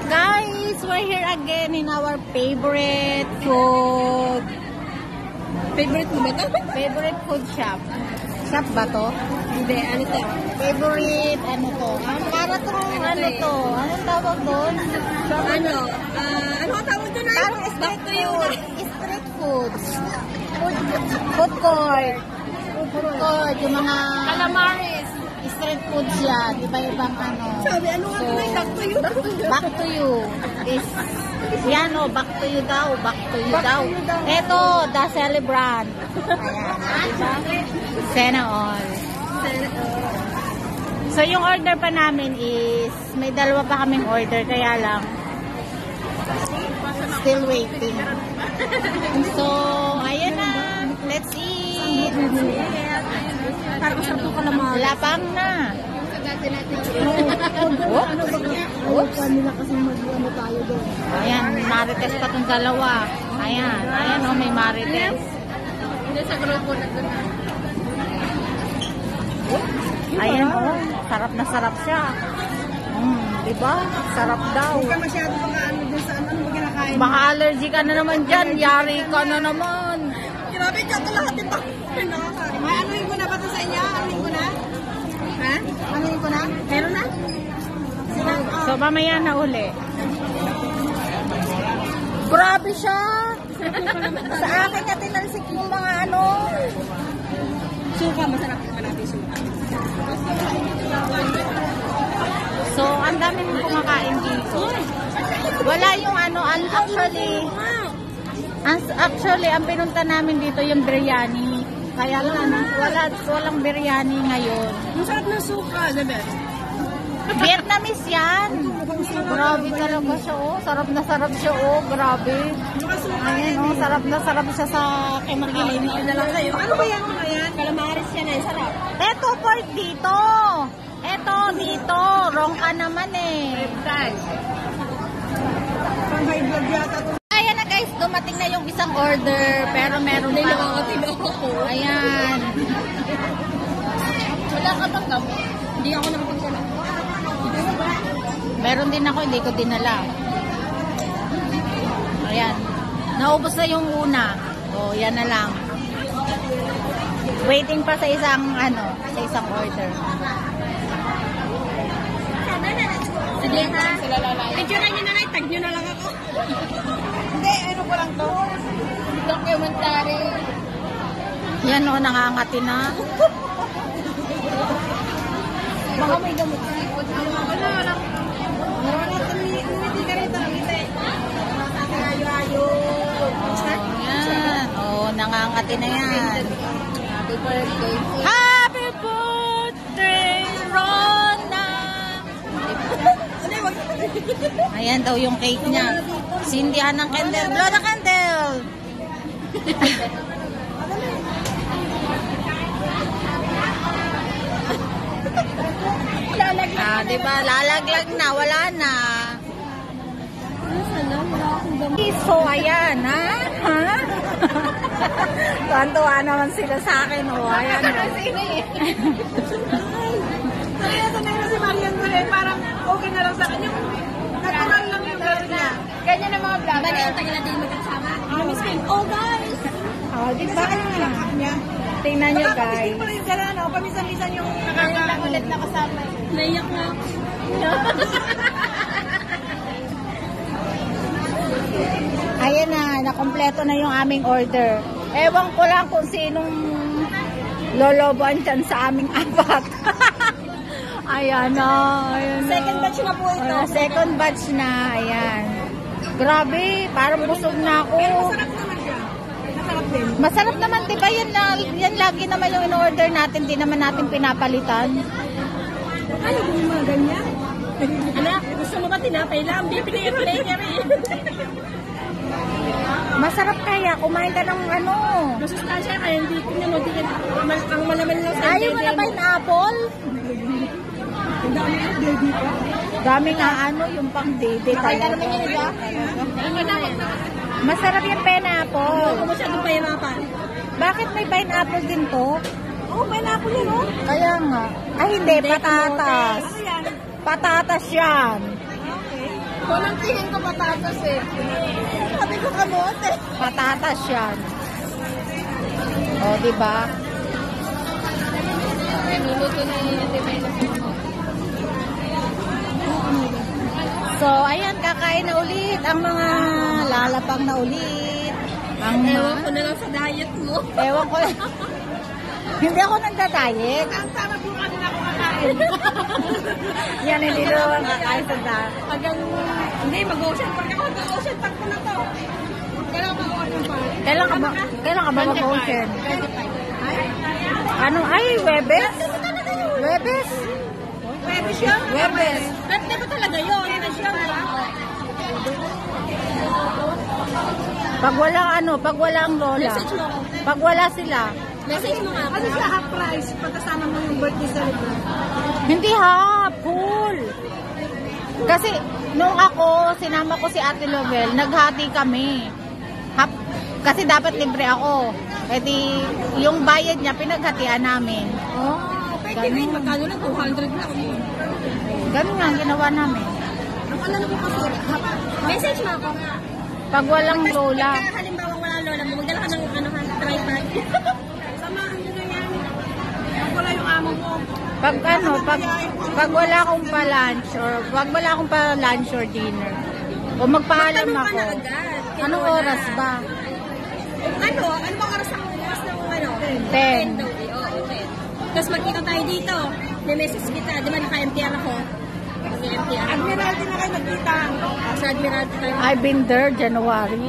Guys, we're here again in our favorite food. Favorite mo ba ito? Favorite food shop. Shop ba to? Hindi, ano to? Favorite, ano to? Para to, ano to? Anong tawag doon? Ano ang tawag doon na? Parang Back to you. Street foods. Food court. Food court. Yung mga Calamares. street foods yan. Iba-ibang ano. Sabi, ano nga ito na? Back to you. Back to you. Is yan o, back to you daw. Back to you daw. Ito, the celebrant. Ayan. Sana all. So, yung order pa namin is, may dalawa pa kaming order, kaya lang, still waiting. So, ayan na. Let's eat. Parang masarap ng calamari. Lapang na. Oops. Nila kasi mag-ano tayo doon. Ayan, marites pa itong dalawa. Ayan, ayan o, may marites. Hindi sa grupo na doon. Ayan o, sarap na sarap siya. Diba? Sarap daw. Huwag ka masyado ano doon sa ano mo kinakain. Baka allergy ka na naman dyan. Yari ka na naman. Grabe ka ito lahat ito. Ay, anuhin ko na ba ito sa inyo? Anuhin ko na? Ha? Anuhin ko na? Meron na? So, mamaya na uli. Grabe siya. Sa akin na tinalsik yung mga ano. Suka, masarap naman natin suka. So, ang daming kumakain dito. Wala yung ano, actually, ang pinunta namin dito yung biryani. Kaya lang, walang biryani ngayon. Ang sarap ng suka, diba? Vietnamese yan. Grabe talaga siya, oh. Sarap na sarap siya, oh. Grabe. Ayan, oh. Sarap na sarap siya sa kinakain. Na lang sa'yo. Ano ba yan? Calamares yan eh. Sarap. Eto, pork dito. Eto, dito. Wrong ka naman eh. Pang high blood yata ito. Ayan na guys, dumating na yung isang order. Pero meron pa. Ayan. Wala ka bang gamot? Hindi ako nakapagdala. Meron din ako, hindi ko dinala. Ayan. Naubos na yung una. O, yan na lang. Waiting pa sa isang, order. Sige ha. Picture nyo na lang, tag nyo na lang ako. Hindi, ano ko lang to? Documentary. Yan o, nangangati na. Baka may gamot na. Wala. Hindi ka rin talagite. Ayo. Yan. O, nangangati na yan. Happy birthday. Happy birthday, Rona! Ayan daw yung cake niya. Sindihan ng candle. Blow the candle! Diba? Lalaglag na. Wala na. So, ayan, ha? Tuwan-tuwa naman sila sa akin, o. Ayan, o. Kaya sanay na si Marian ko rin. Parang okay na lang sa kanya. Natural lang yung gano'n niya. Ganyan ang mga vlogger. Bagay ang tagal natin magkasama. Miss Queen. Oh, guys! Diba? Tingnan nyo, guys. Pala yung dala, no? Pamisan-misan yung nakakalang ulit na kasama. Naiyak na. Ayan na, nakompleto na yung aming order. Ewan ko lang kung sinong loloboan dyan sa aming apat. Ayan na. Second batch na po ito. Second batch na, ayan. Grabe, parang busog na ako. Pero masarap naman siya. Masarap din. Masarap naman, diba? Yan lagi naman yung in-order natin. Di naman natin pinapalitan. Ano kung yung mga ganyan? Anak, gusto mo ba tinapay lang? Bibili yung player eh. Masarap kaya, kumain ka ng ano. Masustansya kaya hindi ko niya ang malaman lang sa Ayaw mo na pineapple? Ang dami yung baby pa. Dami nga yung pang dede talaga. Masarap yung pineapple. Ako masyadong pahirapan. Bakit may pineapple din to? Oo, pineapple yun, oh. Kaya nga. Ay, hindi, patatas. Ano yan? Patatas yan. Okay. Walang tingin ko patatas eh. Sabi ko kamote. Patatas yan. O, diba? Nuluto na yun natin. So, ayan, kakain na ulit ang mga lalapang na ulit. Ang Ewan ko na lang sa diet mo. Ewan ko lang. Hindi ako nagda-diet. Ang tama po ka nila ako kakain. Yan, hindi naman kakain sa diet. Hindi, mag-ocean park ako. Mag-ocean park ko na to. Kailangan mag-ocean park. Kailan ka ba mag-ocean? Ano? Ay, Webes? Webes? Webes yun? Webes. Birthday ko talaga yun. Webes yun. Pag walang lola. Message mo ako. Pag wala sila. Message mo nga. Kasi siya half price. Pagkasama mo yung birthday celebrant. Hindi ha, full. Kasi nung ako, sinama ko si Ate Lovell, naghati kami. Kasi dapat libre ako. E di, yung bayad niya, pinaghatian namin. Oh, pwede rin. Magkano lang? 200 lang. Ganun nga ang ginawa namin. Ang alam ko kasi, message mo ako. Pag walang lola. Kaya halimbawa walang lola mo, magdala ka ng tripod. Samahan nyo na yan. Pag wala yung amo mo. Pag wala akong pa-lunch or dinner. O magpaalam Magtanong ka ako. na agad. Anong oras ba? Ano bang oras ang bukas ng 10. 10 daw eh. Oo, 10. Tapos magkita tayo dito. May message kita. Di ba naka-MTR ako? Naka-MTR ako. Admiralty na kayo magkita. Sa Admiralty tayo. I've been there January.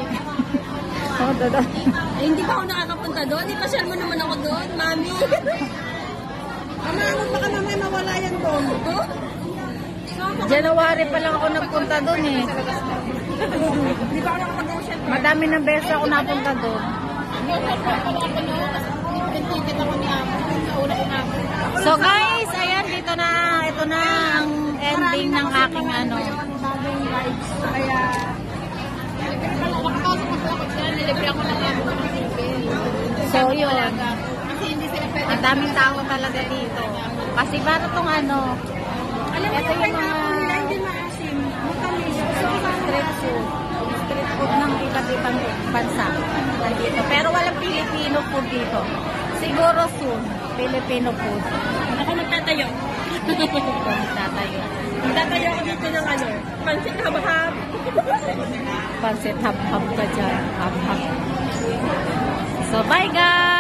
Hindi pa ako nakakapunta doon. Di pasyal mo naman ako doon, mami. Ano baka naman mawala yan doon? January pa lang ako nagpunta doon eh. Di ba ako nakapag-ocean? Madami ng beses ako napunta doon. So guys, ayan, ito na ang ending ng aking ano. Kaya, nilibre ako ng amo. So yun, ang daming tao talaga dito. Kasi para tong ano, Alam mo ito yung yung mga nila, hindi maasim. Matamis. street food ng iba't ibang bansa nandito. Pero walang Filipino food dito. Siguro soon, Filipino food. Ako magtatayo. Magtatayo. Magtatayo ako dito ng ano, pansit habahab. Pansit hab-hab ka dyan. Hab-hab. So bye guys!